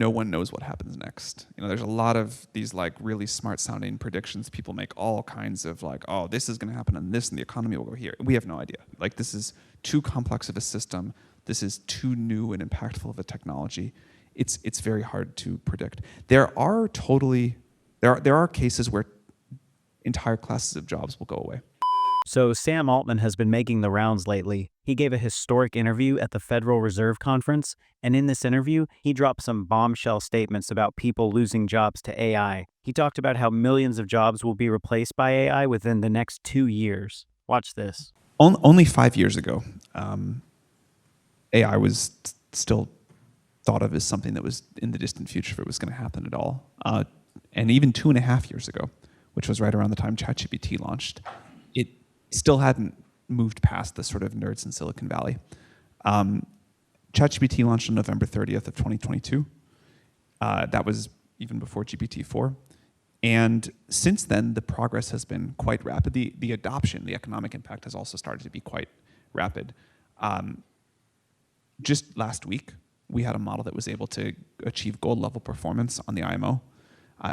no one knows what happens next. There's a lot of these like really smart sounding predictions. People make all kinds of like, oh, this is going to happen and this, and the economy will go here. We have no idea. Like, this is too complex of a system. This is too new and impactful of a technology. It's very hard to predict. There are cases where entire classes of jobs will go away. So Sam Altman has been making the rounds lately. He gave a historic interview at the Federal Reserve Conference, and in this interview, he dropped some bombshell statements about people losing jobs to AI. He talked about how millions of jobs will be replaced by AI within the next 2 years. Watch this. Only 5 years ago, AI was still thought of as something that was in the distant future if it was going to happen at all. And even 2.5 years ago, which was right around the time ChatGPT launched, it still hadn't moved past the sort of nerds in Silicon Valley. ChatGPT launched on November 30th of 2022. That was even before GPT-4. And since then, the progress has been quite rapid. The adoption, the economic impact has also started to be quite rapid. Just last week, we had a model that was able to achieve gold-level performance on the IMO.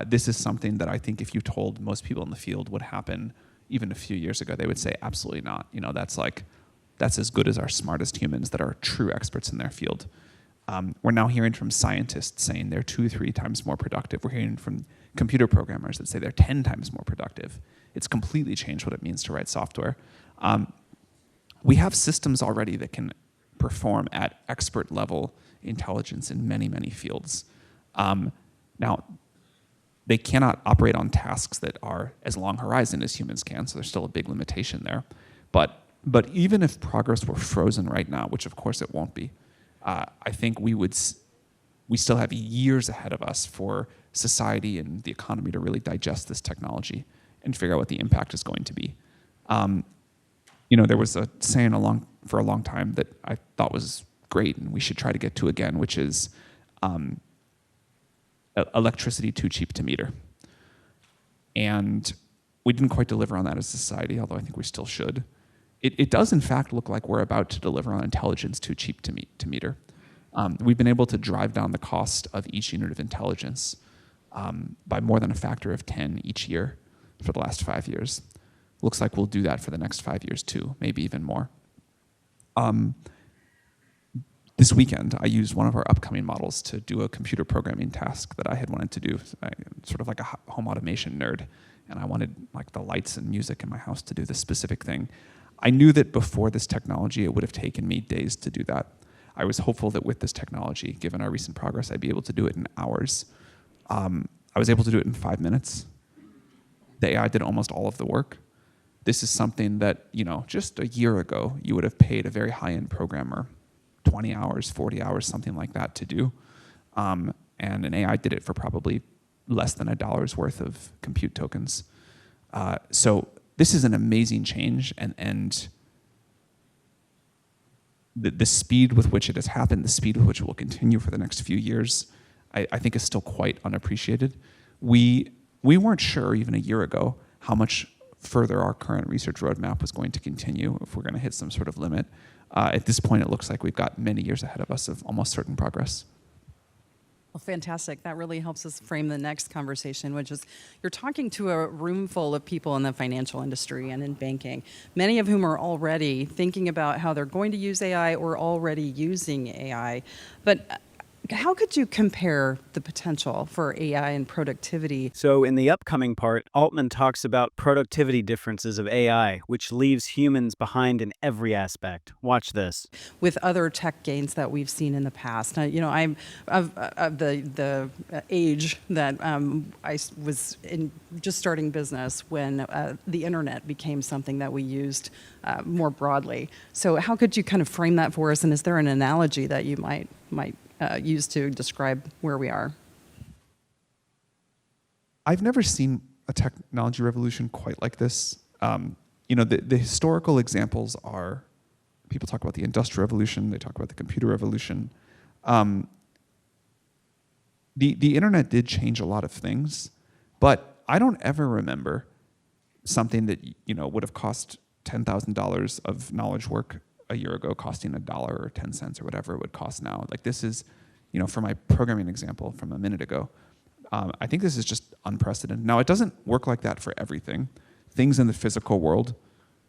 This is something that I think if you told most people in the field would happen even a few years ago, they would say absolutely not. That's as good as our smartest humans that are true experts in their field. We're now hearing from scientists saying they're 2-3 times more productive. We're hearing from computer programmers that say they're 10 times more productive. It's completely changed what it means to write software. We have systems already that can perform at expert level intelligence in many, many fields. Now, they cannot operate on tasks that are as long horizon as humans can, so there's still a big limitation there. But even if progress were frozen right now, which of course it won't be, I think we still have years ahead of us for society and the economy to really digest this technology and figure out what the impact is going to be. There was a saying for a long time that I thought was great and we should try to get to again, which is electricity too cheap to meter. And we didn't quite deliver on that as a society, although I think we still should. It does, in fact, look like we're about to deliver on intelligence too cheap to meter. We've been able to drive down the cost of each unit of intelligence by more than a factor of 10 each year for the last 5 years. Looks like we'll do that for the next 5 years too, maybe even more. This weekend, I used one of our upcoming models to do a computer programming task that I had wanted to do, sort of like a home automation nerd, and I wanted like the lights and music in my house to do this specific thing. I knew that before this technology, it would have taken me days to do that. I was hopeful that with this technology, given our recent progress, I'd be able to do it in hours. I was able to do it in 5 minutes. The AI did almost all of the work. This is something that, just a year ago, you would have paid a very high-end programmer 20 hours, 40 hours, something like that to do. And an AI did it for probably less than $1 worth of compute tokens. So this is an amazing change, and the speed with which it has happened, the speed with which it will continue for the next few years, I think is still quite unappreciated. We weren't sure even a year ago how much further our current research roadmap was going to continue if we're going to hit some sort of limit. At this point, it looks like we've got many years ahead of us of almost certain progress. Well, fantastic. That really helps us frame the next conversation, which is you're talking to a room full of people in the financial industry and in banking, many of whom are already thinking about how they're going to use AI or already using AI. But how could you compare the potential for AI and productivity? So in the upcoming part, Altman talks about productivity differences of AI, which leaves humans behind in every aspect. Watch this. With other tech gains that we've seen in the past. I'm of the age that I was just starting business when the internet became something that we used more broadly. So how could you kind of frame that for us? And is there an analogy that you might use to describe where we are? I've never seen a technology revolution quite like this. The historical examples are, people talk about the Industrial Revolution, they talk about the Computer Revolution. The internet did change a lot of things, but I don't ever remember something that would have cost $10,000 of knowledge work a year ago costing $1 or 10 cents or whatever it would cost now. Like, this is, for my programming example from a minute ago, I think this is just unprecedented. Now, it doesn't work like that for everything. Things in the physical world,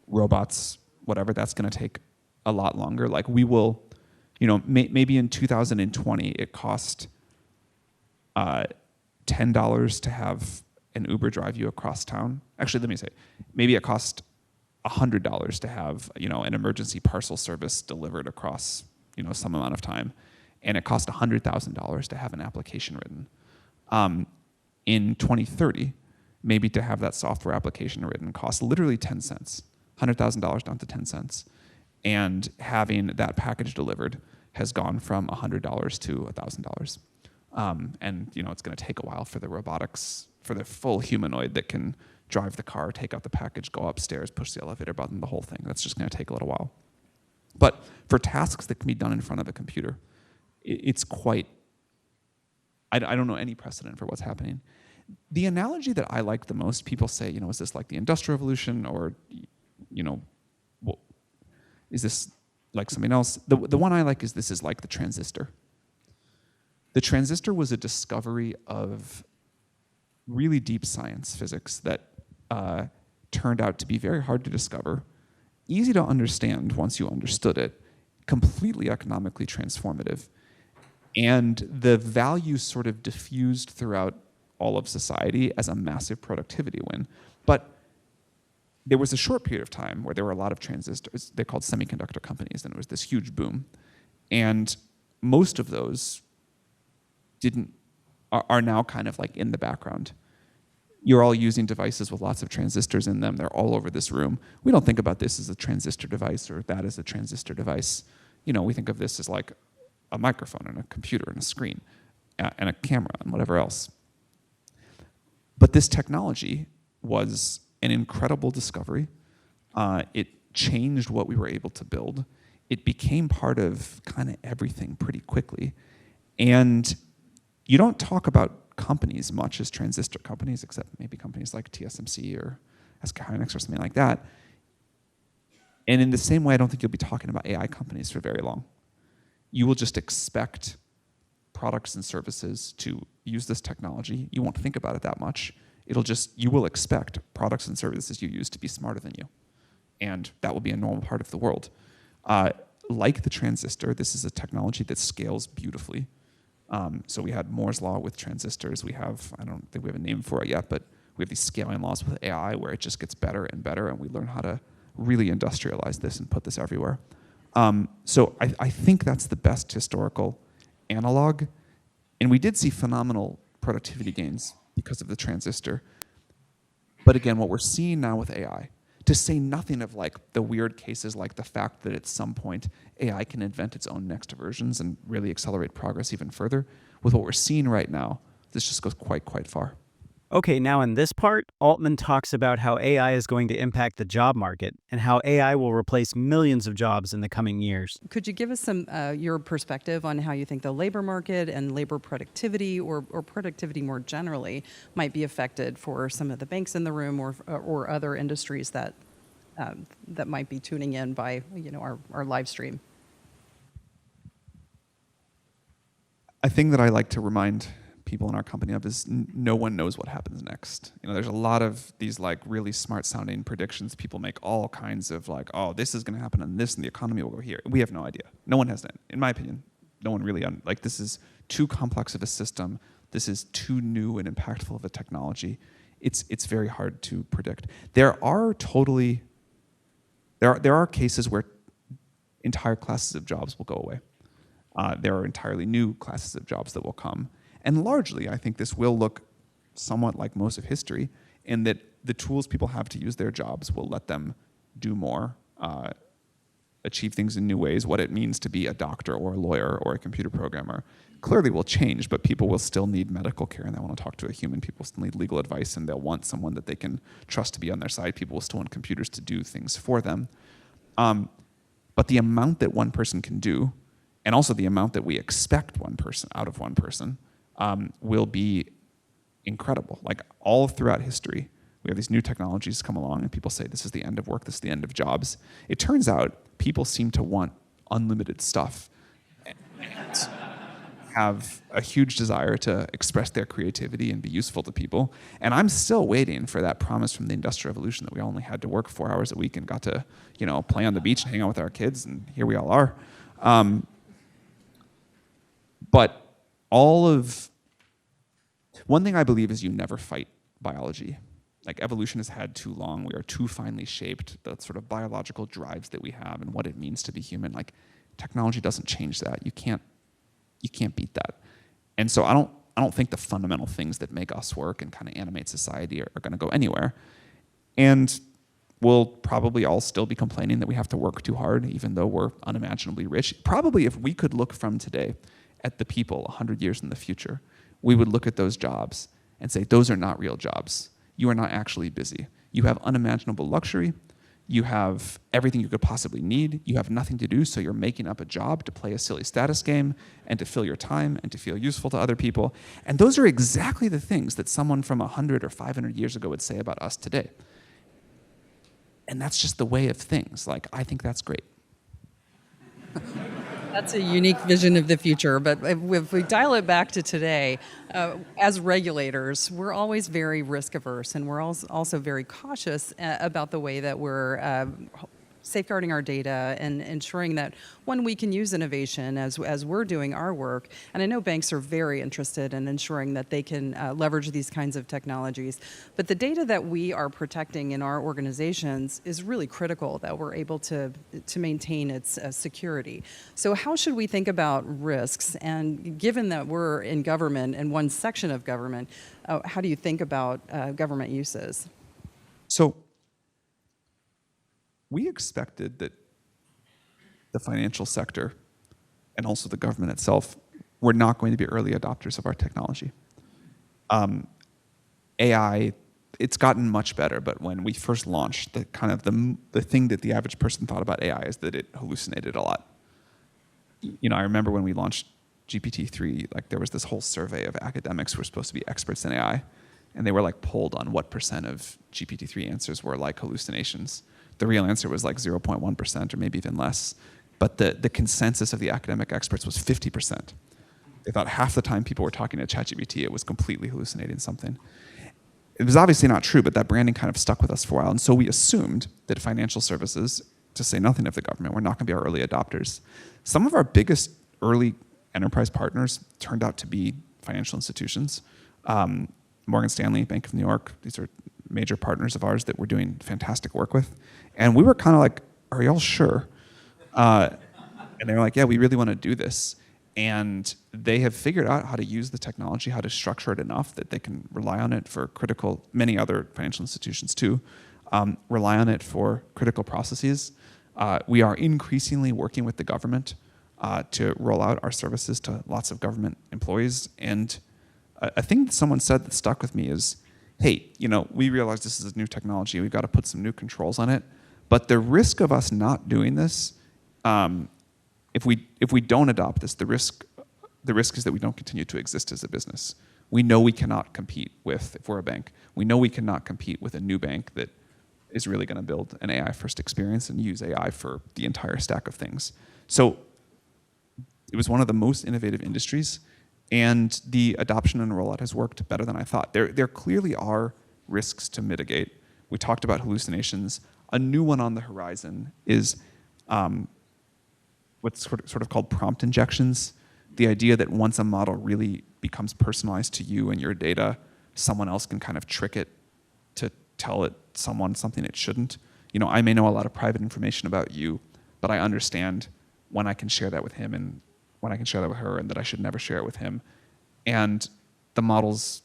robots, whatever, that's going to take a lot longer. Like we will, maybe in 2020, it cost $10 to have an Uber drive you across town. Actually, let me say, maybe it cost $100 to have, an emergency parcel service delivered across, some amount of time. And it cost $100,000 to have an application written. In 2030, maybe to have that software application written costs literally 10 cents, $100,000 down to 10 cents. And having that package delivered has gone from $100 to $1,000. And it's going to take a while for the robotics, for the full humanoid that can drive the car, take out the package, go upstairs, push the elevator button, the whole thing. That's just going to take a little while. But for tasks that can be done in front of a computer, it's quite, I don't know any precedent for what's happening. The analogy that I like the most, people say, is this like the Industrial Revolution, or, is this like something else? The one I like is this is like the transistor. The transistor was a discovery of really deep science physics that turned out to be very hard to discover, easy to understand once you understood it, completely economically transformative. And the value sort of diffused throughout all of society as a massive productivity win. But there was a short period of time where there were a lot of transistors. They're called semiconductor companies, and it was this huge boom. And most of those are now kind of like in the background. You're all using devices with lots of transistors in them. They're all over this room. We don't think about this as a transistor device or that as a transistor device. We think of this as like a microphone and a computer and a screen and a camera and whatever else. But this technology was an incredible discovery. It changed what we were able to build. It became part of kind of everything pretty quickly. And you don't talk about companies much as transistor companies, except maybe companies like TSMC or SK Hynix or something like that. And in the same way, I don't think you'll be talking about AI companies for very long. You will just expect products and services to use this technology. You won't think about it that much. You will expect products and services you use to be smarter than you. And that will be a normal part of the world. Like the transistor, this is a technology that scales beautifully. So we had Moore's law with transistors. I don't think we have a name for it yet, but we have these scaling laws with AI where it just gets better and better, and we learn how to really industrialize this and put this everywhere. So I think that's the best historical analog. And we did see phenomenal productivity gains because of the transistor. But again, what we're seeing now with AI, to say nothing of like the weird cases like the fact that at some point AI can invent its own next versions and really accelerate progress even further, with what we're seeing right now, this just goes quite far. Okay, now in this part, Altman talks about how AI is going to impact the job market and how AI will replace millions of jobs in the coming years. Could you give us some your perspective on how you think the labor market and labor productivity or productivity more generally might be affected for some of the banks in the room or other industries that that might be tuning in by our live stream? A thing that I like to remind people in our company of is no one knows what happens next. There's a lot of these like really smart sounding predictions. People make all kinds of like, oh, this is going to happen and this and the economy will go here. We have no idea. No one has that. In my opinion, no one really, this is too complex of a system. This is too new and impactful of a technology. It's very hard to predict. There are cases where entire classes of jobs will go away. There are entirely new classes of jobs that will come. And largely, I think this will look somewhat like most of history, in that the tools people have to use their jobs will let them do more, achieve things in new ways. What it means to be a doctor or a lawyer or a computer programmer clearly will change, but people will still need medical care and they want to talk to a human. People still need legal advice and they'll want someone that they can trust to be on their side. People will still want computers to do things for them. But the amount that one person can do, and also the amount that we expect out of one person, will be incredible. Like all throughout history, we have these new technologies come along and people say this is the end of work, this is the end of jobs. It turns out people seem to want unlimited stuff. have a huge desire to express their creativity and be useful to people. And I'm still waiting for that promise from the Industrial Revolution that we only had to work 4 hours a week and got to, play on the beach and hang out with our kids, and here we all are. But one thing I believe is you never fight biology. Like, evolution has had too long. We are too finely shaped. The sort of biological drives that we have and what it means to be human. Like, technology doesn't change that. You can't beat that. And so I don't think the fundamental things that make us work and kind of animate society are going to go anywhere. And we'll probably all still be complaining that we have to work too hard, even though we're unimaginably rich. Probably if we could look from today at the people 100 years in the future, we would look at those jobs and say, those are not real jobs. You are not actually busy. You have unimaginable luxury. You have everything you could possibly need. You have nothing to do, so you're making up a job to play a silly status game and to fill your time and to feel useful to other people. And those are exactly the things that someone from 100 or 500 years ago would say about us today. And that's just the way of things. Like, I think that's great. That's a unique vision of the future, but if we dial it back to today, as regulators, we're always very risk averse, and we're also very cautious about the way that we're safeguarding our data and ensuring that, one, we can use innovation as we're doing our work. And I know banks are very interested in ensuring that they can leverage these kinds of technologies. But the data that we are protecting in our organizations is really critical, that we're able to maintain its security. So how should we think about risks? And given that we're in government and one section of government, how do you think about government uses? So we expected that the financial sector and also the government itself were not going to be early adopters of our technology. AI, it's gotten much better, but when we first launched, the thing that the average person thought about AI is that it hallucinated a lot. I remember when we launched GPT-3, like, there was this whole survey of academics who were supposed to be experts in AI, and they were like polled on what % of GPT-3 answers were like hallucinations. The real answer was like 0.1% or maybe even less. But the consensus of the academic experts was 50%. They thought half the time people were talking to ChatGPT, it was completely hallucinating something. It was obviously not true, but that branding kind of stuck with us for a while. And so we assumed that financial services, to say nothing of the government, were not going to be our early adopters. Some of our biggest early enterprise partners turned out to be financial institutions. Morgan Stanley, Bank of New York, these are major partners of ours that we're doing fantastic work with. And we were kind of like, are y'all sure? And they were like, yeah, we really want to do this. And they have figured out how to use the technology, how to structure it enough that they can rely on it for critical, many other financial institutions too, rely on it for critical processes. We are increasingly working with the government to roll out our services to lots of government employees. And a thing that someone said that stuck with me is, hey, we realize this is a new technology. We've got to put some new controls on it. But the risk of us not doing this, if we don't adopt this, the risk is that we don't continue to exist as a business. We know we cannot compete with, if we're a bank, we know we cannot compete with a new bank that is really going to build an AI-first experience and use AI for the entire stack of things. So it was one of the most innovative industries, and the adoption and rollout has worked better than I thought. There clearly are risks to mitigate. We talked about hallucinations. A new one on the horizon is what's sort of called prompt injections. The idea that once a model really becomes personalized to you and your data, someone else can kind of trick it to tell it something it shouldn't. I may know a lot of private information about you, but I understand when I can share that with him and when I can share that with her, and that I should never share it with him. And the models,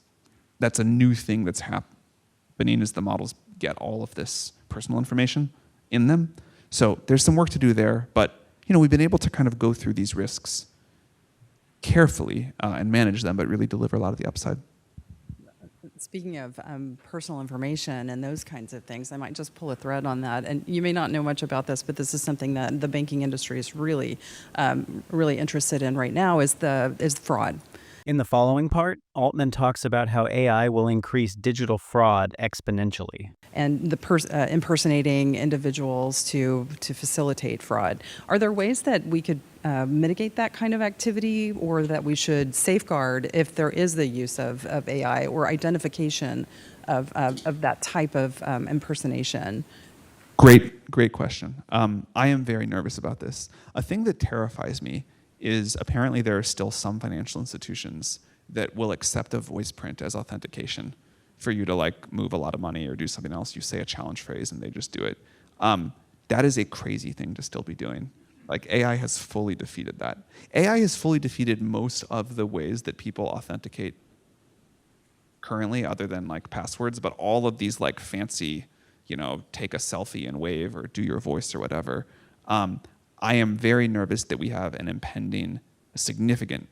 that's a new thing that's happening, is the models get all of this personal information in them. So there's some work to do there, but we've been able to kind of go through these risks carefully and manage them, but really deliver a lot of the upside. Speaking of personal information and those kinds of things, I might just pull a thread on that. And you may not know much about this, but this is something that the banking industry is really, really interested in right now, is fraud. In the following part, Altman talks about how AI will increase digital fraud exponentially. And the impersonating individuals to facilitate fraud. Are there ways that we could mitigate that kind of activity, or that we should safeguard if there is the use of AI or identification of that type of impersonation? Great question. I am very nervous about this. A thing that terrifies me is apparently there are still some financial institutions that will accept a voice print as authentication for you to like move a lot of money or do something else. You say a challenge phrase and they just do it. That is a crazy thing to still be doing. Like AI has fully defeated that. AI has fully defeated most of the ways that people authenticate currently, other than like passwords, but all of these like fancy, take a selfie and wave or do your voice or whatever. I am very nervous that we have a significant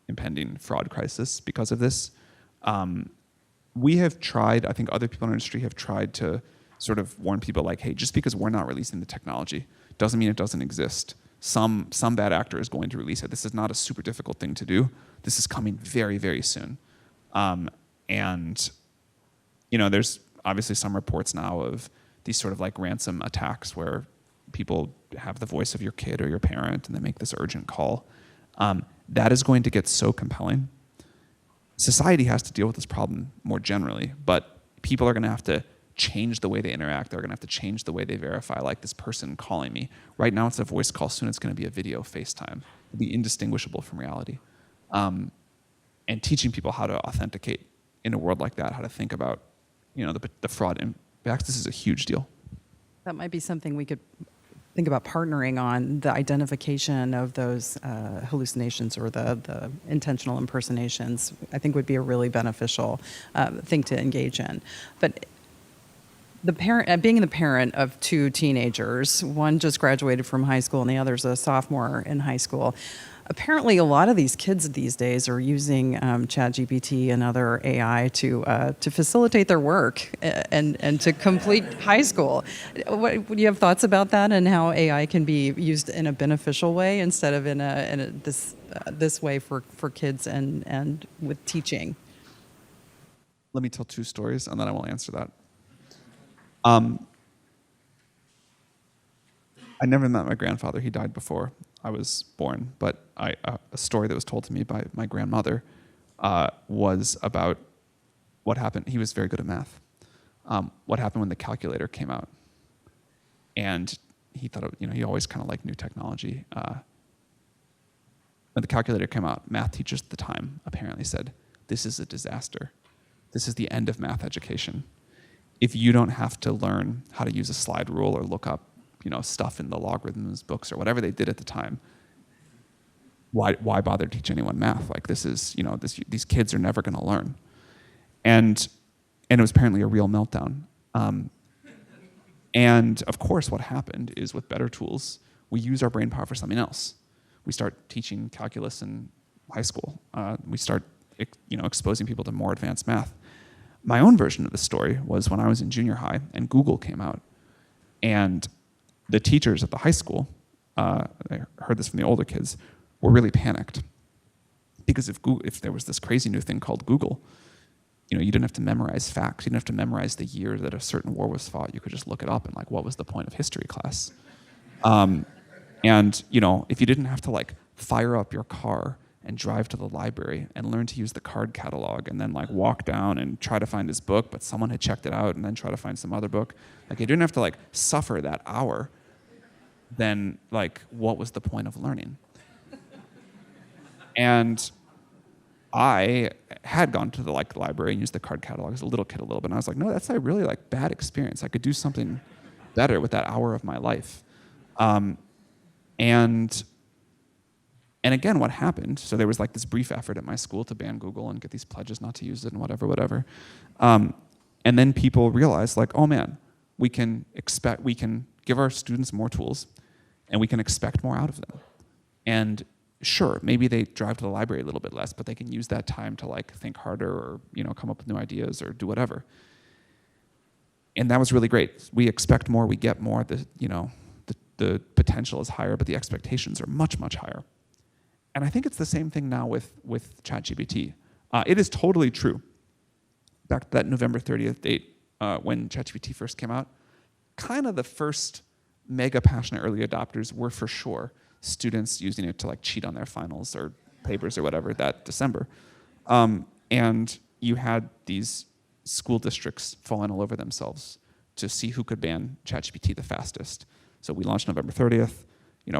impending fraud crisis because of this. We have tried, I think other people in our industry have tried to sort of warn people like, hey, just because we're not releasing the technology doesn't mean it doesn't exist. Some bad actor is going to release it. This is not a super difficult thing to do. This is coming very, very soon. And there's obviously some reports now of these sort of like ransom attacks where people have the voice of your kid or your parent and they make this urgent call. That is going to get so compelling. Society has to deal with this problem more generally, but people are going to have to change the way they interact. They're going to have to change the way they verify, like this person calling me. Right now it's a voice call. Soon it's going to be a video FaceTime. It'll be indistinguishable from reality. And teaching people how to authenticate in a world like that, how to think about the fraud impacts, this is a huge deal. That might be something we could think about partnering on, the identification of those hallucinations or the intentional impersonations. I think would be a really beneficial thing to engage in. But being the parent of two teenagers, one just graduated from high school and the other's a sophomore in high school. Apparently, a lot of these kids these days are using ChatGPT and other AI to facilitate their work and to complete high school. Do you have thoughts about that and how AI can be used in a beneficial way instead of in this way for kids and with teaching? Let me tell two stories and then I will answer that. I never met my grandfather. He died before I was born. But a story that was told to me by my grandmother was about what happened. He was very good at math. What happened when the calculator came out. And he thought, he always kind of liked new technology. When the calculator came out, math teachers at the time apparently said, this is a disaster. This is the end of math education. If you don't have to learn how to use a slide rule or look up stuff in the logarithms books or whatever they did at the time, why bother to teach anyone math? Like this is, these kids are never going to learn. And it was apparently a real meltdown. And of course what happened is with better tools, we use our brain power for something else. We start teaching calculus in high school. We start exposing people to more advanced math. My own version of the story was when I was in junior high and Google came out. And the teachers at the high school, I heard this from the older kids, were really panicked. Because if there was this crazy new thing called Google, you didn't have to memorize facts. You didn't have to memorize the year that a certain war was fought. You could just look it up and what was the point of history class? And if you didn't have to fire up your car and drive to the library and learn to use the card catalog and then walk down and try to find this book, but someone had checked it out and then try to find some other book. You didn't have to suffer that hour. Then what was the point of learning? And I had gone to the library and used the card catalog as a little kid a little bit. And I was like, no, that's a really bad experience. I could do something better with that hour of my life. And again, what happened, so there was this brief effort at my school to ban Google and get these pledges not to use it and whatever. And then people realized oh man, we can give our students more tools and we can expect more out of them. And sure, maybe they drive to the library a little bit less, but they can use that time to think harder or come up with new ideas or do whatever. And that was really great. We expect more, we get more. The potential is higher, but the expectations are much, much higher. And I think it's the same thing now with ChatGPT. It is totally true. Back to that November 30th date when ChatGPT first came out, kind of the first mega passionate early adopters were for sure students using it to like cheat on their finals or papers or whatever that December. And you had these school districts falling all over themselves to see who could ban ChatGPT the fastest. So we launched November 30th.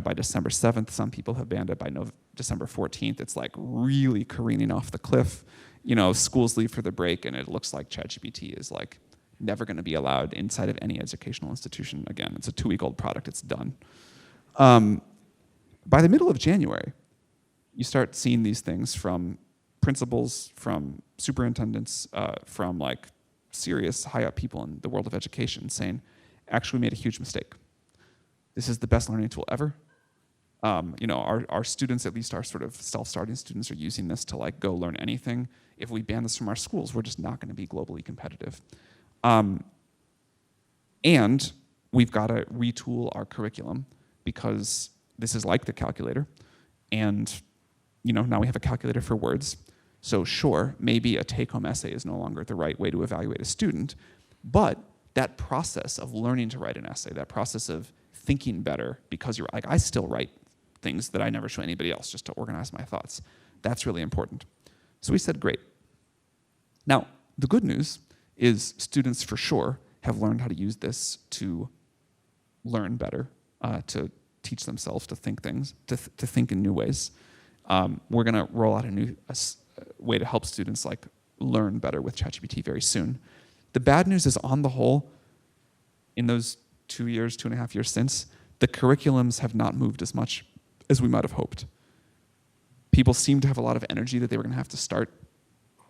By December 7th, some people have banned it. By December 14th, it's like really careening off the cliff. Schools leave for the break, and it looks like ChatGPT is like never going to be allowed inside of any educational institution again. It's a 2-week-old product. It's done. By the middle of January, you start seeing these things from principals, from superintendents, from like serious high-up people in the world of education saying, actually, we made a huge mistake. This is the best learning tool ever. Our students, at least our sort of self-starting students, are using this to like go learn anything. If we ban this from our schools, we're just not going to be globally competitive. And we've got to retool our curriculum because this is like the calculator. And now we have a calculator for words. So sure, maybe a take-home essay is no longer the right way to evaluate a student, but that process of learning to write an essay, that process of thinking better, because you're like, I still write things that I never show anybody else just to organize my thoughts. That's really important. So we said, great. Now, the good news is students for sure have learned how to use this to learn better, to teach themselves to think things, to think in new ways. We're going to roll out a way to help students like learn better with ChatGPT very soon. The bad news is, on the whole, in those 2.5 years since, the curriculums have not moved as much as we might have hoped. People seem to have a lot of energy that they were going to have to start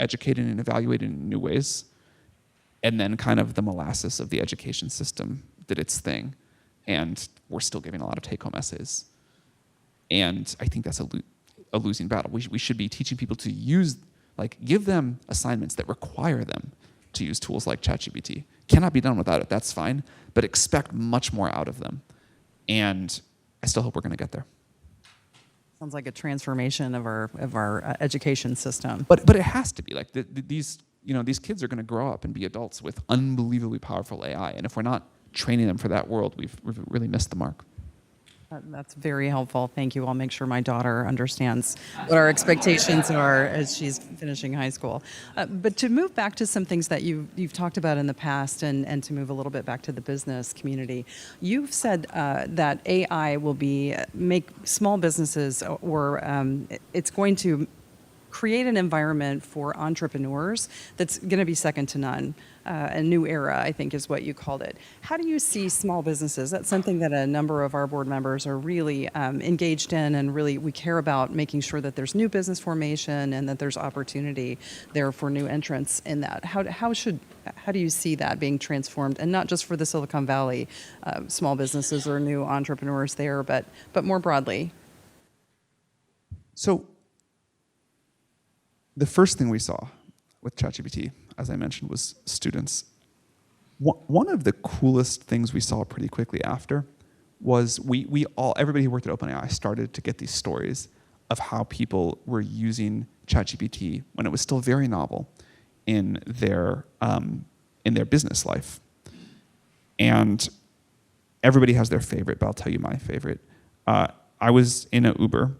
educating and evaluating in new ways, and then kind of the molasses of the education system did its thing, and we're still giving a lot of take-home essays. And I think that's a losing battle. We should be teaching people to use, give them assignments that require them to use tools like ChatGPT. Cannot be done without it, that's fine, but expect much more out of them. And I still hope we're going to get there. Sounds like a transformation of our education system. But it has to be. These kids are going to grow up and be adults with unbelievably powerful AI, and if we're not training them for that world, we've really missed the mark. That's very helpful. Thank you. I'll make sure my daughter understands what our expectations are as she's finishing high school. But to move back to some things that you've talked about in the past, and to move a little bit back to the business community, you've said that AI will make small businesses, or it's going to create an environment for entrepreneurs that's going to be second to none. A new era, I think, is what you called it. How do you see small businesses? That's something that a number of our board members are really engaged in, and really we care about making sure that there's new business formation and that there's opportunity there for new entrants in that. How do you see that being transformed, and not just for the Silicon Valley small businesses or new entrepreneurs there, but more broadly? So the first thing we saw with ChatGPT, as I mentioned, was students. One of the coolest things we saw pretty quickly after was everybody who worked at OpenAI started to get these stories of how people were using ChatGPT when it was still very novel in their business life. And everybody has their favorite, but I'll tell you my favorite. I was in an Uber,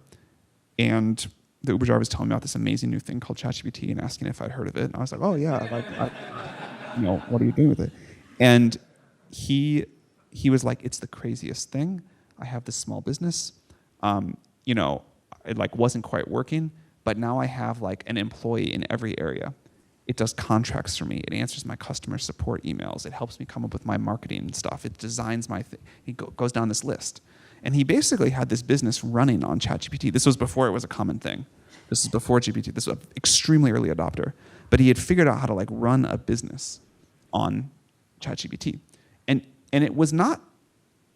and the Uber driver was telling me about this amazing new thing called ChatGPT and asking if I'd heard of it. And I was like, oh yeah, what are you doing with it? And he was like, it's the craziest thing. I have this small business. It wasn't quite working, but now I have an employee in every area. It does contracts for me. It answers my customer support emails. It helps me come up with my marketing stuff. It designs my thing. He goes down this list. And he basically had this business running on ChatGPT. This was before it was a common thing. This is before GPT. This was an extremely early adopter. But he had figured out how to run a business on ChatGPT. And it was not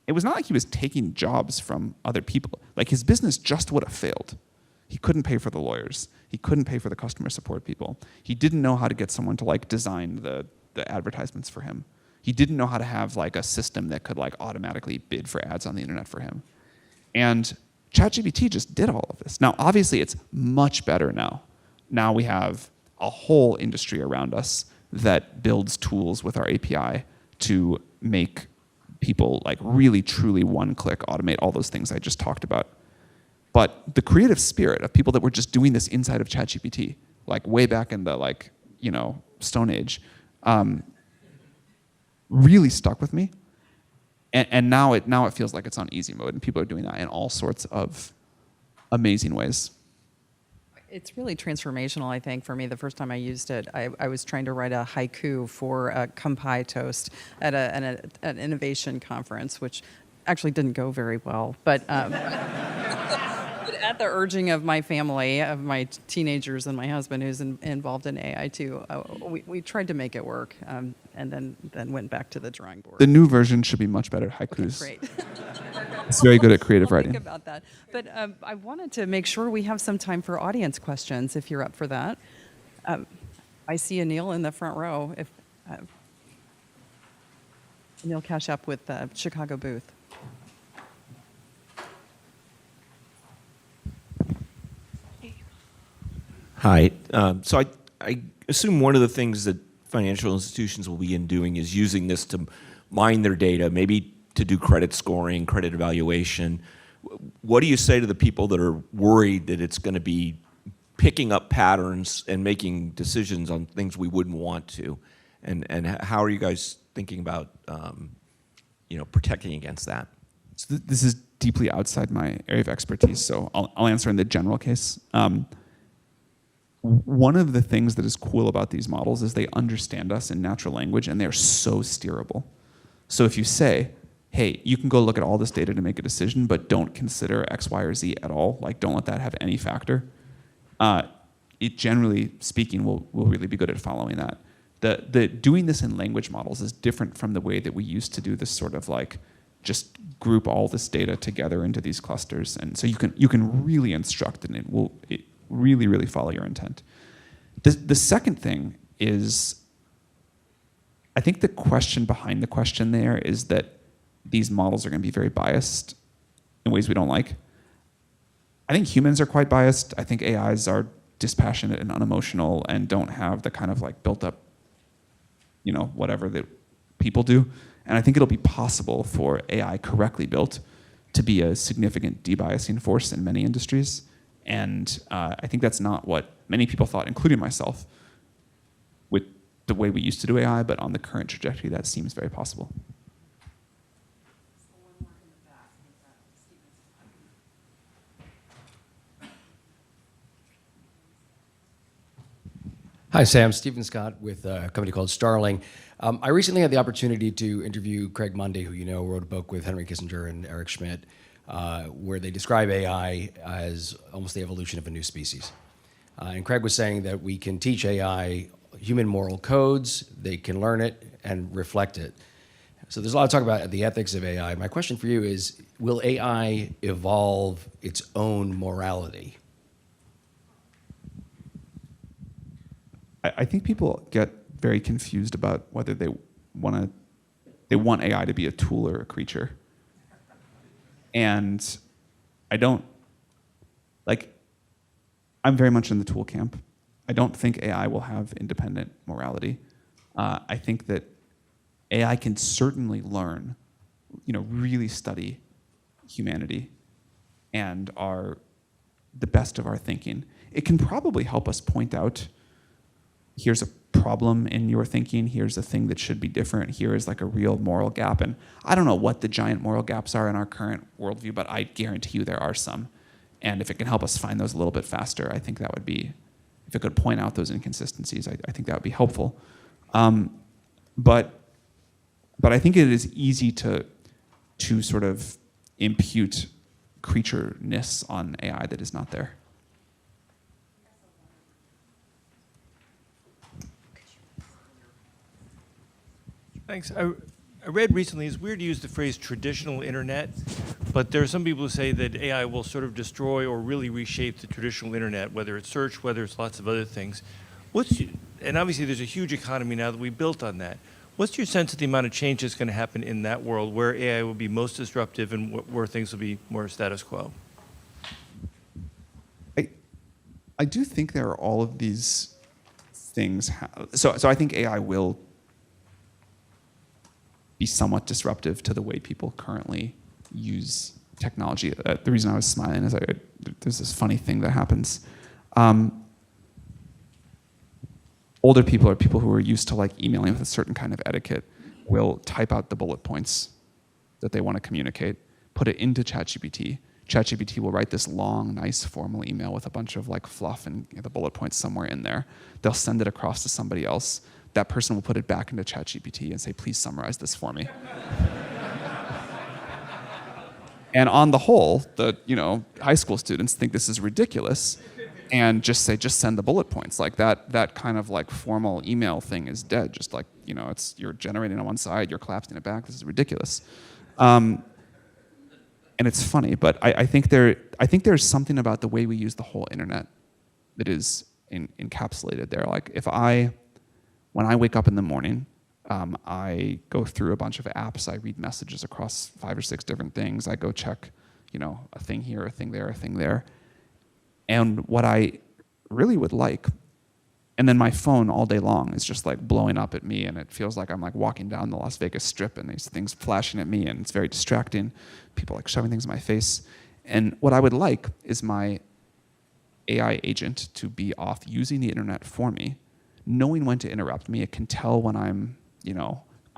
like he was taking jobs from other people. His business just would have failed. He couldn't pay for the lawyers. He couldn't pay for the customer support people. He didn't know how to get someone to design the advertisements for him. He didn't know how to have a system that could automatically bid for ads on the internet for him. And ChatGPT just did all of this. Now, obviously, it's much better now. Now we have a whole industry around us that builds tools with our API to make people like really, truly one-click automate all those things I just talked about. But the creative spirit of people that were just doing this inside of ChatGPT, like way back in the Stone Age, really stuck with me. And now it feels like it's on easy mode, and people are doing that in all sorts of amazing ways. It's really transformational, I think, for me. The first time I used it, I was trying to write a haiku for a Kumpai toast at an innovation conference, which actually didn't go very well. But but at the urging of my family, of my teenagers and my husband, who's involved in AI too, we tried to make it work, and then went back to the drawing board. The new version should be much better at haikus. Okay, great. It's very good at creative I'll writing. think about that. But I wanted to make sure we have some time for audience questions, if you're up for that. I see Anil in the front row. If Anil Kashyap with the Chicago booth. Hi. So I assume one of the things that financial institutions will begin doing is using this to mine their data, maybe to do credit scoring, credit evaluation. What do you say to the people that are worried that it's going to be picking up patterns and making decisions on things we wouldn't want to? And how are you guys thinking about protecting against that? So this is deeply outside my area of expertise, so I'll answer in the general case. One of the things that is cool about these models is they understand us in natural language, and they're so steerable. So if you say, hey, you can go look at all this data to make a decision, but don't consider X, Y, or Z at all, like don't let that have any factor, it generally speaking will really be good at following that. The doing this in language models is different from the way that we used to do this sort of like just group all this data together into these clusters. And so you can really instruct, and it will really, really follow your intent. The second thing is, I think the question behind the question there is that these models are going to be very biased in ways we don't like. I think humans are quite biased. I think AIs are dispassionate and unemotional and don't have the kind of like built up, whatever that people do. And I think it'll be possible for AI correctly built to be a significant debiasing force in many industries. And I think that's not what many people thought, including myself, with the way we used to do AI, but on the current trajectory, that seems very possible. Hi, Sam. Stephen Scott with a company called Starling. I recently had the opportunity to interview Craig Mundy, who you know wrote a book with Henry Kissinger and Eric Schmidt, where they describe AI as almost the evolution of a new species. And Craig was saying that we can teach AI human moral codes, they can learn it and reflect it. So there's a lot of talk about the ethics of AI. My question for you is, will AI evolve its own morality? I think people get very confused about whether they want AI to be a tool or a creature. And I'm very much in the tool camp. I don't think AI will have independent morality. I think that AI can certainly learn, really study humanity and the best of our thinking. It can probably help us point out, here's a problem in your thinking, here's a thing that should be different, here is like a real moral gap. And I don't know what the giant moral gaps are in our current worldview, but I guarantee you there are some. And if it can help us find those a little bit faster, I think that would be, if it could point out those inconsistencies, I think that would be helpful. But I think it is easy to sort of impute creature-ness on AI that is not there. Thanks. I read recently, it's weird to use the phrase traditional internet, but there are some people who say that AI will sort of destroy or really reshape the traditional internet, whether it's search, whether it's lots of other things. And obviously there's a huge economy now that we built on that. What's your sense of the amount of change that's going to happen in that world, where AI will be most disruptive and where things will be more status quo? I do think there are all of these things. So I think AI will be somewhat disruptive to the way people currently use technology. The reason I was smiling is there's this funny thing that happens. Older people, or people who are used to like emailing with a certain kind of etiquette, will type out the bullet points that they want to communicate, put it into ChatGPT. ChatGPT will write this long, nice, formal email with a bunch of like fluff and the bullet points somewhere in there. They'll send it across to somebody else. That person will put it back into ChatGPT and say, please summarize this for me. And on the whole, the high school students think this is ridiculous and just say, just send the bullet points. Like that kind of like formal email thing is dead. Just like, you're generating on one side, you're collapsing it back. This is ridiculous. And it's funny, but I think there's something about the way we use the whole internet that is encapsulated there. Like when I wake up in the morning, I go through a bunch of apps. I read messages across 5 or 6 different things. I go check, a thing here, a thing there, a thing there. And what I really would like, and then my phone all day long is just like blowing up at me, and it feels like I'm like walking down the Las Vegas Strip and these things flashing at me, and it's very distracting. People like shoving things in my face. And what I would like is my AI agent to be off using the internet for me, knowing when to interrupt me. It can tell when I'm,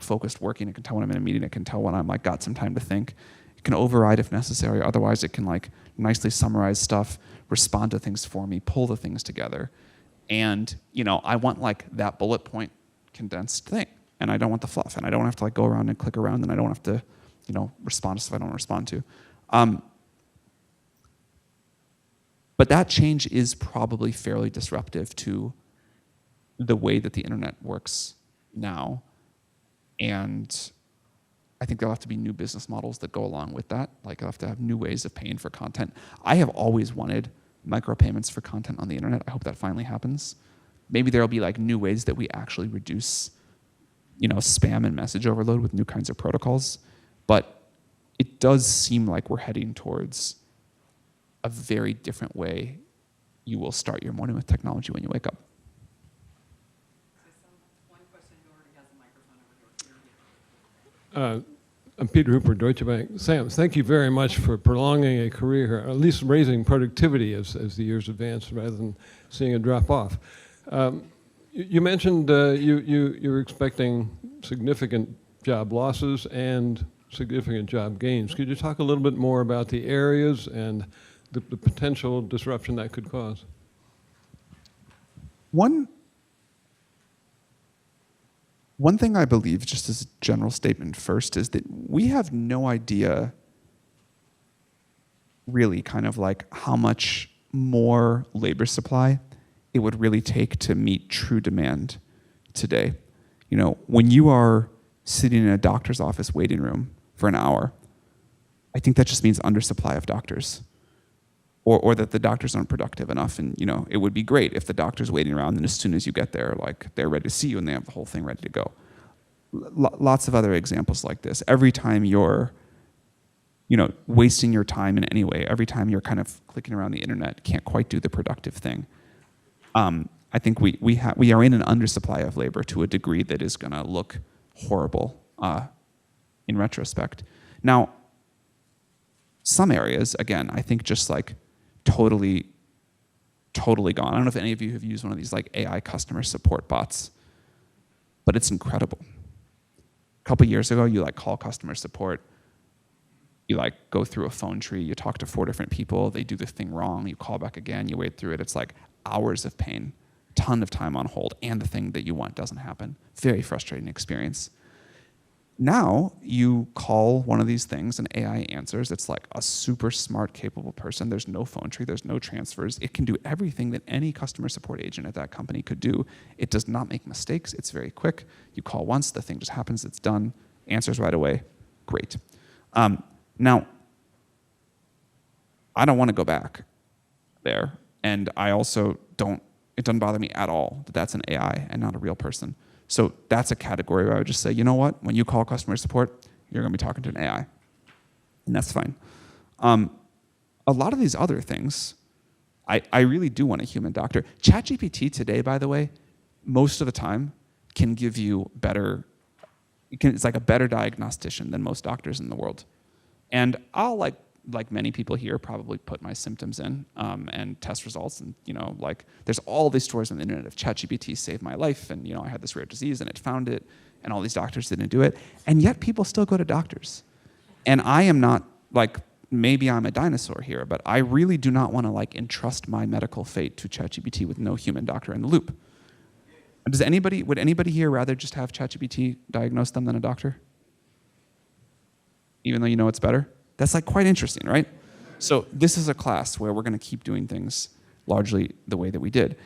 focused working. It can tell when I'm in a meeting. It can tell when I'm like got some time to think. It can override if necessary. Otherwise, it can like nicely summarize stuff, respond to things for me, pull the things together. And, I want like that bullet point condensed thing. And I don't want the fluff. And I don't have to like go around and click around, and I don't have to, respond to stuff I don't respond to. But that change is probably fairly disruptive to the way that the internet works now. And I think there'll have to be new business models that go along with that. Like, I'll have to have new ways of paying for content. I have always wanted micropayments for content on the internet. I hope that finally happens. Maybe there'll be like new ways that we actually reduce, spam and message overload with new kinds of protocols. But it does seem like we're heading towards a very different way you will start your morning with technology when you wake up. I'm Peter Hooper, Deutsche Bank. Sam, thank you very much for prolonging a career here, or at least raising productivity as the years advance, rather than seeing it drop off. You mentioned you're expecting significant job losses and significant job gains. Could you talk a little bit more about the areas and the potential disruption that could cause? One thing I believe, just as a general statement first, is that we have no idea really kind of like how much more labor supply it would really take to meet true demand today. When you are sitting in a doctor's office waiting room for an hour, I think that just means undersupply of doctors. Or that the doctors aren't productive enough. And, it would be great if the doctor's waiting around, and as soon as you get there, like, they're ready to see you and they have the whole thing ready to go. Lots of other examples like this. Every time you're, wasting your time in any way, every time you're kind of clicking around the internet, can't quite do the productive thing. I think we are in an undersupply of labor to a degree that is going to look horrible in retrospect. Now, some areas, again, I think just like totally gone. I don't know if any of you have used one of these like AI customer support bots, but it's incredible. A couple years ago, you like call customer support, you like go through a phone tree, you talk to 4 different people, they do the thing wrong, you call back again, you wait through it. It's like hours of pain, ton of time on hold, and the thing that you want doesn't happen. Very frustrating experience. Now you call one of these things and AI answers. It's like a super smart, capable person. There's no phone tree, there's no transfers. It can do everything that any customer support agent at that company could do. It does not make mistakes. It's very quick. You call once, the thing just happens, it's done, answers right away. Great. Now, I don't want to go back there. And I also it doesn't bother me at all that that's an AI and not a real person. So that's a category where I would just say, you know what? When you call customer support, you're going to be talking to an AI. And that's fine. A lot of these other things, I really do want a human doctor. ChatGPT today, by the way, most of the time can give you better, it's like a better diagnostician than most doctors in the world. And I'll like many people here probably put my symptoms in and test results, and like there's all these stories on the internet of ChatGPT saved my life, and I had this rare disease and it found it, and all these doctors didn't do it, and yet people still go to doctors. And I am not like, maybe I'm a dinosaur here, but I really do not want to like entrust my medical fate to ChatGPT with no human doctor in the loop. Would anybody here rather just have ChatGPT diagnose them than a doctor? Even though you know it's better? That's like quite interesting, right? So this is a class where we're going to keep doing things largely the way that we did.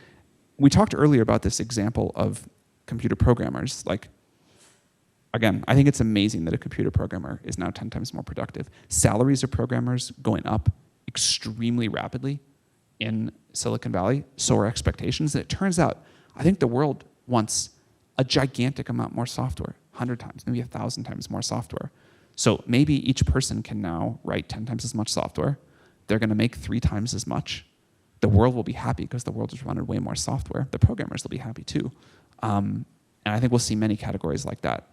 We talked earlier about this example of computer programmers. Like, again, I think it's amazing that a computer programmer is now 10 times more productive. Salaries of programmers going up extremely rapidly in Silicon Valley, so are expectations. And it turns out, I think the world wants a gigantic amount more software, 100 times, maybe 1,000 times more software. So maybe each person can now write 10 times as much software. They're going to make 3 times as much. The world will be happy because the world has wanted way more software. The programmers will be happy too. And I think we'll see many categories like that.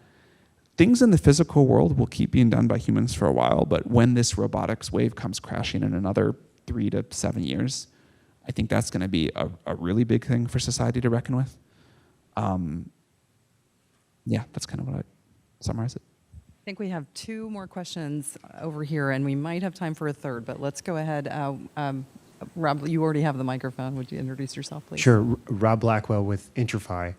Things in the physical world will keep being done by humans for a while, but when this robotics wave comes crashing in another 3 to 7 years, I think that's going to be a really big thing for society to reckon with. Yeah, that's kind of what I summarize it. I think we have 2 more questions over here, and we might have time for a third, but let's go ahead. Rob, you already have the microphone. Would you introduce yourself, please? Sure. Rob Blackwell with Interfi.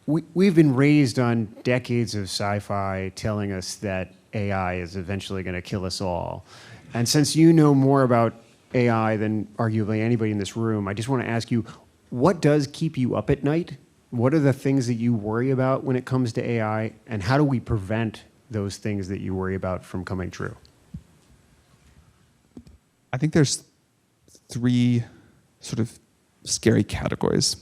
We've been raised on decades of sci-fi telling us that AI is eventually going to kill us all. And since you know more about AI than arguably anybody in this room, I just want to ask you, what does keep you up at night? What are the things that you worry about when it comes to AI, and how do we prevent those things that you worry about from coming true? I think there's 3 sort of scary categories.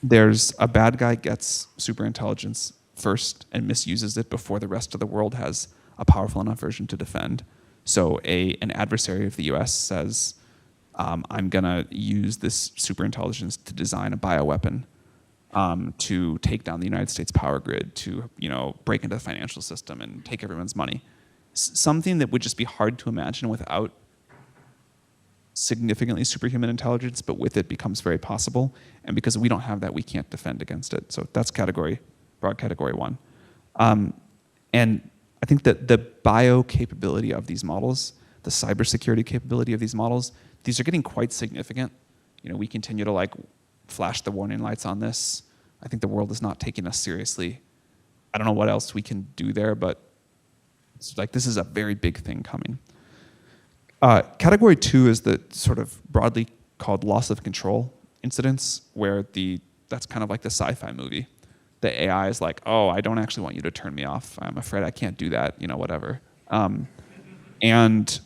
There's a bad guy gets super intelligence first and misuses it before the rest of the world has a powerful enough version to defend. So an adversary of the US says, I'm going to use this super intelligence to design a bioweapon to take down the United States power grid, to break into the financial system and take everyone's money. Something that would just be hard to imagine without significantly superhuman intelligence, but with it becomes very possible. And because we don't have that, we can't defend against it. So that's broad category 1. And I think that the bio capability of these models, the cybersecurity capability of these models, these are getting quite significant. We continue to flash the warning lights on this. I think the world is not taking us seriously. I don't know what else we can do there, but it's this is a very big thing coming. Category 2 is the sort of broadly called loss of control incidents, where that's kind of like the sci-fi movie. The AI is like, oh, I don't actually want you to turn me off. I'm afraid I can't do that, whatever. And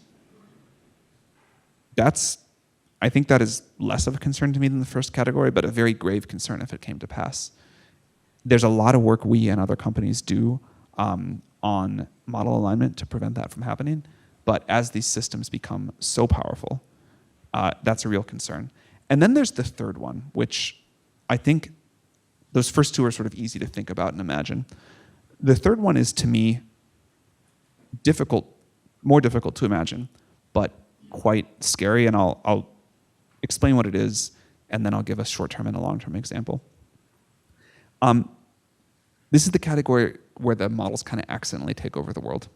I think that is less of a concern to me than the first category, but a very grave concern if it came to pass. There's a lot of work we and other companies do on model alignment to prevent that from happening. But as these systems become so powerful, that's a real concern. And then there's the third one, which I think those first 2 are sort of easy to think about and imagine. The third one is, to me, more difficult to imagine, but quite scary. And I'll explain what it is, and then I'll give a short-term and a long-term example. This is the category where the models kind of accidentally take over the world.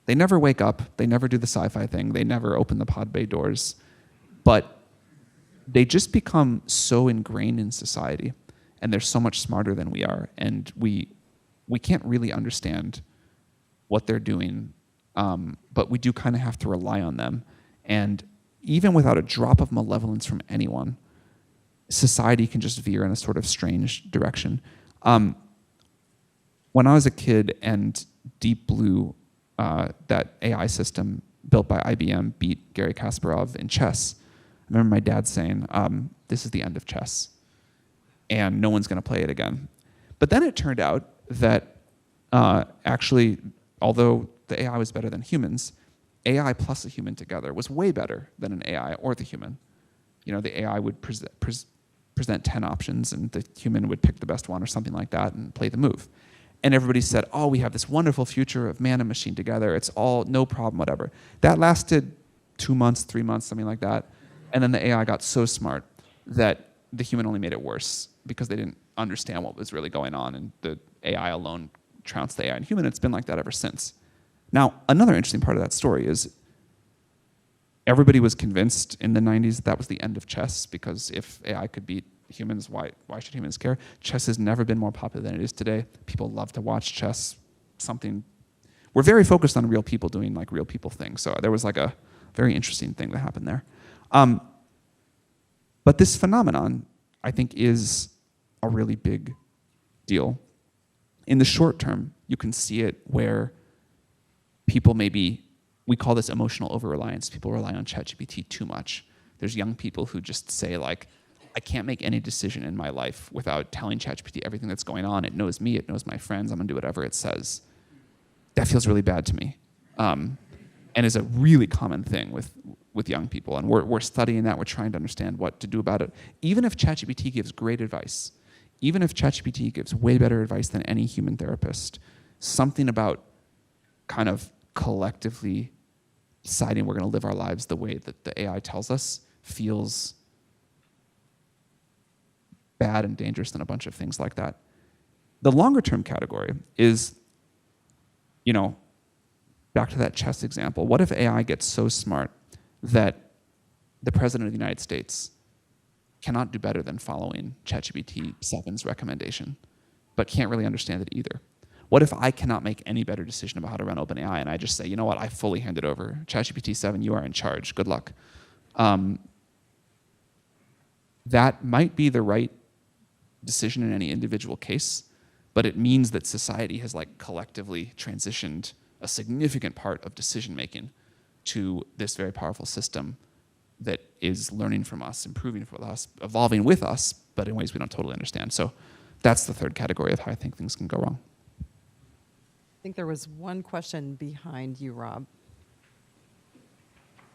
They never wake up. They never do the sci-fi thing. They never open the pod bay doors. But they just become so ingrained in society, and they're so much smarter than we are. And we can't really understand what they're doing, but we do kind of have to rely on them. And even without a drop of malevolence from anyone, society can just veer in a sort of strange direction. When I was a kid and Deep Blue, that AI system built by IBM, beat Garry Kasparov in chess, I remember my dad saying, this is the end of chess, and no one's going to play it again. But then it turned out that actually, although the AI was better than humans, AI plus a human together was way better than an AI or the human. the AI would present 10 options and the human would pick the best one or something like that and play the move. And everybody said, oh, we have this wonderful future of man and machine together. It's all no problem, whatever. That lasted 2 months, 3 months, something like that. And then the AI got so smart that the human only made it worse because they didn't understand what was really going on, and the AI alone trounced the AI and human. It's been like that ever since. Now, another interesting part of that story is everybody was convinced in the 90s that was the end of chess, because if AI could beat humans, why should humans care? Chess has never been more popular than it is today. People love to watch chess. We're very focused on real people doing like real people things. So there was like a very interesting thing that happened there. But this phenomenon, I think, is a really big deal. In the short term, you can see it where people we call this emotional over-reliance. People rely on ChatGPT too much. There's young people who just say like, I can't make any decision in my life without telling ChatGPT everything that's going on. It knows me, it knows my friends, I'm gonna do whatever it says. That feels really bad to me. And is a really common thing with young people. And we're studying that, we're trying to understand what to do about it. Even if ChatGPT gives great advice, even if ChatGPT gives way better advice than any human therapist, something about kind of collectively deciding we're gonna live our lives the way that the AI tells us feels bad and dangerous than a bunch of things like that. The longer term category is, back to that chess example, what if AI gets so smart that the president of the United States cannot do better than following ChatGPT 7's recommendation, but can't really understand it either? What if I cannot make any better decision about how to run OpenAI and I just say, you know what, I fully hand it over. ChatGPT 7, you are in charge, good luck. That might be the right decision in any individual case, but it means that society has like collectively transitioned a significant part of decision making to this very powerful system that is learning from us, improving for us, evolving with us, but in ways we don't totally understand. So that's the third category of how I think things can go wrong. I think there was one question behind you, Rob.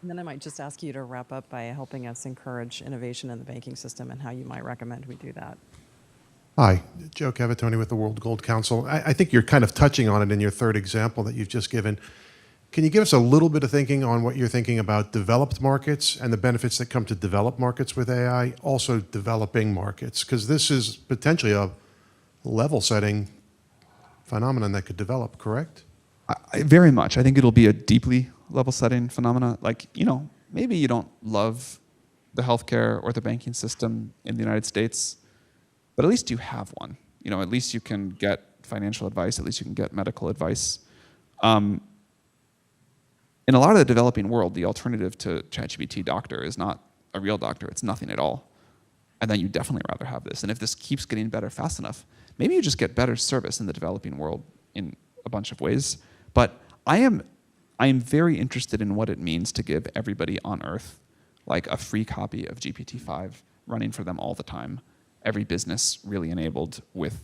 And then I might just ask you to wrap up by helping us encourage innovation in the banking system and how you might recommend we do that. Hi, Joe Cavaton with the World Gold Council. I think you're kind of touching on it in your third example that you've just given. Can you give us a little bit of thinking on what you're thinking about developed markets and the benefits that come to developed markets with AI, also developing markets? Because this is potentially a level-setting phenomenon that could develop, correct? Very much. I think it'll be a deeply level-setting phenomena. Like, maybe you don't love the healthcare or the banking system in the United States, but at least you have one. At least you can get financial advice, at least you can get medical advice. In a lot of the developing world, the alternative to ChatGPT doctor is not a real doctor, it's nothing at all. And then you'd definitely rather have this. And if this keeps getting better fast enough, maybe you just get better service in the developing world in a bunch of ways. But I am very interested in what it means to give everybody on Earth like a free copy of GPT-5 running for them all the time. Every business really enabled with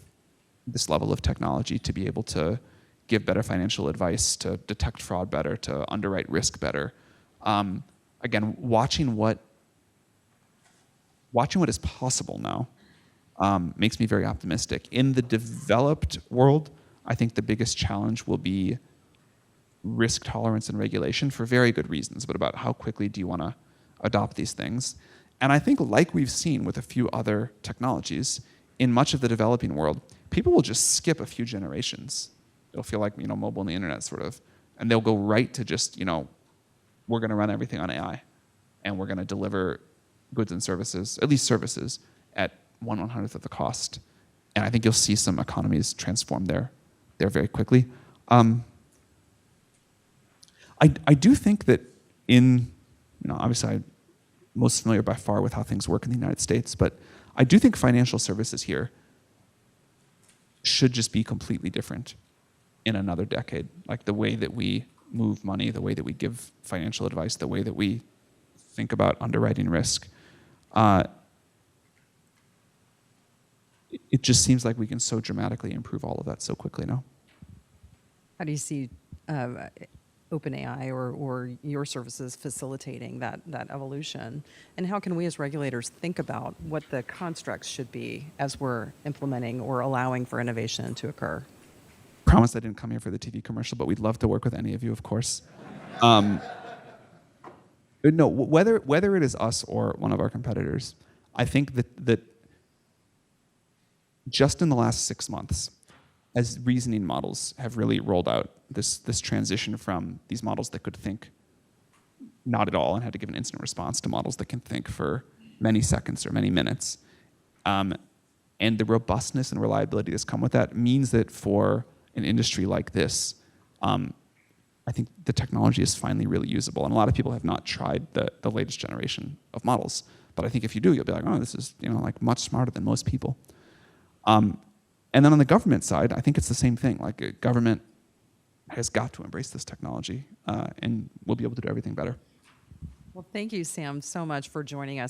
this level of technology to be able to give better financial advice, to detect fraud better, to underwrite risk better. Again, watching what is possible now makes me very optimistic. In the developed world, I think the biggest challenge will be risk tolerance and regulation for very good reasons, but about how quickly do you want to adopt these things. And I think like we've seen with a few other technologies, in much of the developing world, people will just skip a few generations. It'll feel like mobile and the internet sort of, and they'll go right to just, we're going to run everything on AI, and we're going to deliver goods and services, at least services, at 1/100th of the cost. And I think you'll see some economies transform there very quickly. I do think that obviously I'm most familiar by far with how things work in the United States, but I do think financial services here should just be completely different in another decade. Like the way that we move money, the way that we give financial advice, the way that we think about underwriting risk. It just seems like we can so dramatically improve all of that so quickly now. How do you see OpenAI or your services facilitating that evolution? And how can we as regulators think about what the constructs should be as we're implementing or allowing for innovation to occur? Promise I didn't come here for the TV commercial, but we'd love to work with any of you, of course. No, whether it is us or one of our competitors, I think that just in the last 6 months, as reasoning models have really rolled out, this transition from these models that could think not at all and had to give an instant response to models that can think for many seconds or many minutes, and the robustness and reliability that's come with that means that for an industry like this, I think the technology is finally really usable. And a lot of people have not tried the latest generation of models. But I think if you do, you'll be like, oh, this is like much smarter than most people. And then on the government side, I think it's the same thing. Like government has got to embrace this technology, and we'll be able to do everything better. Well, thank you, Sam, so much for joining us.